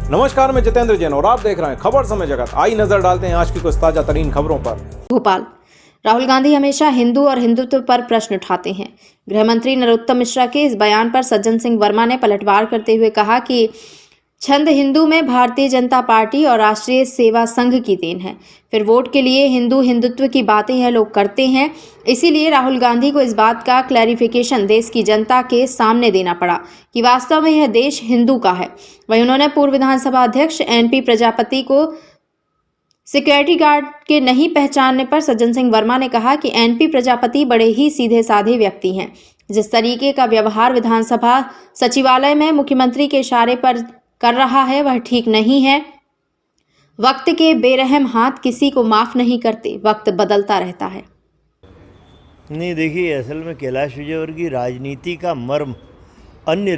नमस्कार, मैं जितेंद्र जैन और आप देख रहे हैं खबर समय जगत। आई नजर डालते हैं आज की कुछ ताजा तरीन खबरों पर। भोपाल। राहुल गांधी हमेशा हिंदू और हिंदुत्व पर प्रश्न उठाते हैं। गृह मंत्री नरोत्तम मिश्रा के इस बयान पर सज्जन सिंह वर्मा ने पलटवार करते हुए कहा कि छंद हिंदू में भारतीय जनता पार्टी और राष्ट्रीय सेवा संघ की देन है। फिर वोट के लिए हिंदू हिंदुत्व की बातें यह लोग करते हैं, इसीलिए राहुल गांधी को इस बात का क्लैरिफिकेशन देश की जनता के सामने देना पड़ा कि वास्तव में यह देश हिंदू का है। वहीं उन्होंने पूर्व विधानसभा अध्यक्ष एनपी प्रजापति को सिक्योरिटी गार्ड के नहीं पहचानने पर सज्जन सिंह वर्मा ने कहा कि एनपी प्रजापति बड़े ही सीधे साधे व्यक्ति हैं। जिस तरीके का व्यवहार विधानसभा सचिवालय में मुख्यमंत्री के इशारे पर कर रहा है वह ठीक नहीं है। वक्त के बेरहम हाथ किसी को माफ नहीं करते, वक्त बदलता रहता है। नहीं, देखिए, असल में कैलाश विजयवर्गीय राजनीति का मर्म अन्य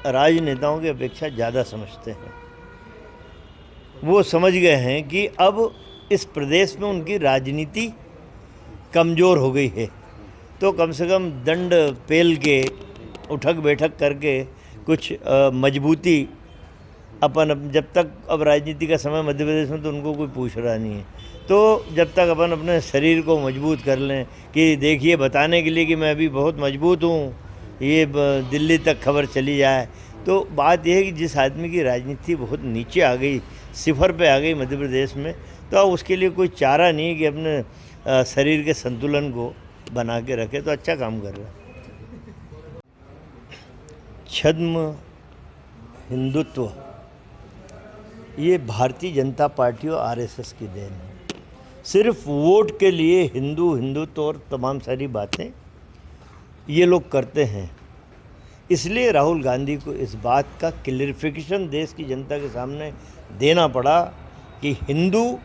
राजनेताओं की अपेक्षा ज़्यादा समझते हैं। वो समझ गए हैं कि अब इस प्रदेश में उनकी राजनीति कमज़ोर हो गई है, तो कम से कम दंड पेल के उठक बैठक करके कुछ मजबूती अपन, जब तक अब राजनीति का समय मध्य प्रदेश में तो उनको कोई पूछ रहा नहीं है, तो जब तक अपन अपने शरीर को मजबूत कर लें कि देखिए, बताने के लिए कि मैं अभी बहुत मजबूत हूँ, ये दिल्ली तक खबर चली जाए। तो बात यह है कि जिस आदमी की राजनीति बहुत नीचे आ गई, सिफर पे आ गई मध्य प्रदेश में, तो अब उसके लिए कोई चारा नहीं है कि अपने शरीर के संतुलन को बना के रखे, तो अच्छा काम कर रहा है। छद्म हिंदुत्व ये भारतीय जनता पार्टी और आरएसएस की देन है। सिर्फ वोट के लिए हिंदू हिंदुत्व और तमाम सारी बातें ये लोग करते हैं। इसलिए राहुल गांधी को इस बात का क्लैरिफिकेशन देश की जनता के सामने देना पड़ा कि हिंदू,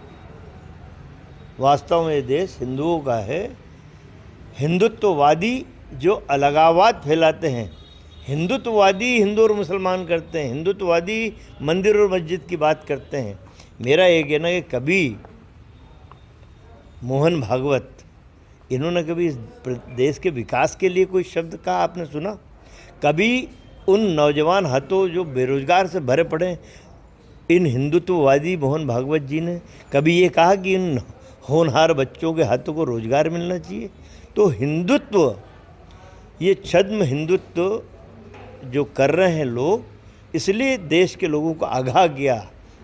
वास्तव में ये देश हिंदुओं का है। हिंदुत्ववादी जो अलगाववाद फैलाते हैं, हिंदुत्ववादी हिंदू और मुसलमान करते हैं, हिंदुत्ववादी मंदिर और मस्जिद की बात करते हैं। मेरा ये कहना है कि कभी मोहन भागवत, इन्होंने कभी इस देश के विकास के लिए कोई शब्द कहा आपने सुना? कभी उन नौजवान हाथों जो बेरोजगार से भरे पड़े, इन हिंदुत्ववादी मोहन भागवत जी ने कभी ये कहा कि इन होनहार बच्चों के हाथों को रोजगार मिलना चाहिए? तो हिंदुत्व, ये छद्म हिंदुत्व जो कर रहे हैं लोग, इसलिए देश के लोगों को आगाह किया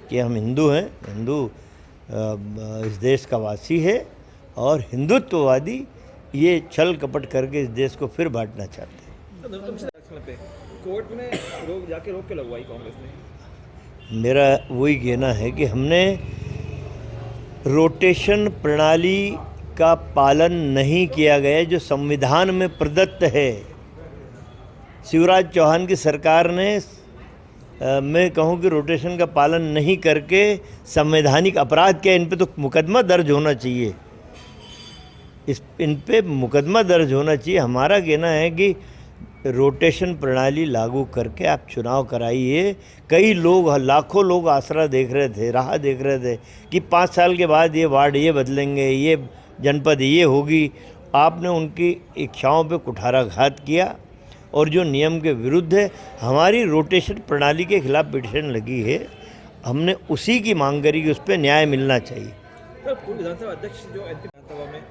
कि हम हिंदू हैं, हिंदू इस देश का वासी है, और हिंदुत्ववादी ये छल कपट करके इस देश को फिर बांटना चाहते हैं। कोर्ट में जाके रोक के लगवाई कांग्रेस ने। मेरा वही कहना है कि हमने रोटेशन प्रणाली का पालन नहीं किया गया जो संविधान में प्रदत्त है। शिवराज चौहान की सरकार ने मैं कहूँ कि रोटेशन का पालन नहीं करके संवैधानिक अपराध किया। इन पे तो मुकदमा दर्ज होना चाहिए, इन पे मुकदमा दर्ज होना चाहिए। हमारा कहना है कि रोटेशन प्रणाली लागू करके आप चुनाव कराइए। कई लोग, लाखों लोग आसरा देख रहे थे, राह देख रहे थे कि 5 साल के बाद ये वार्ड ये बदलेंगे, ये जनपद ये होगी। आपने उनकी इच्छाओं पे कुठाराघात किया और जो नियम के विरुद्ध है। हमारी रोटेशन प्रणाली के खिलाफ पिटीशन लगी है, हमने उसी की मांग करी कि उस पर न्याय मिलना चाहिए। पूर्व विधानसभा अध्यक्ष जो एनपी विधानसभा में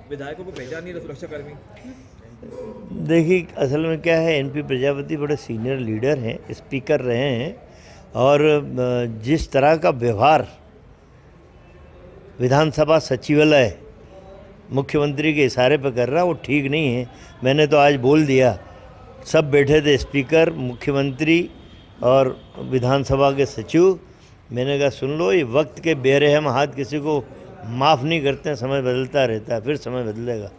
विधायकों को पहचान नहीं रहे सुरक्षाकर्मी। देखिए, असल में क्या है, एनपी प्रजापति बड़े सीनियर लीडर हैं, स्पीकर रहे हैं, और जिस तरह का व्यवहार विधानसभा सचिवालय मुख्यमंत्री के इशारे पर कर रहा है वो ठीक नहीं है। मैंने तो आज बोल दिया, सब बैठे थे, स्पीकर, मुख्यमंत्री और विधानसभा के सचिव। मैंने कहा सुन लो, ये वक्त के बेरहम हाथ किसी को माफ़ नहीं करते हैं, समय बदलता रहता है, फिर समय बदलेगा।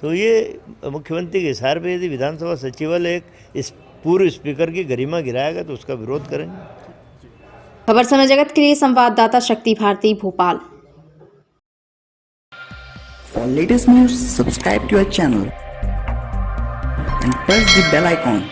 तो ये मुख्यमंत्री के इशारे पे यदि विधानसभा सचिवालय एक इस पूर्व स्पीकर की गरिमा गिराएगा तो उसका विरोध करेंगे। खबर समय जगत के लिए संवाददाता शक्ति Bharti, Bhopal. For latest news, subscribe to our channel and press the bell icon.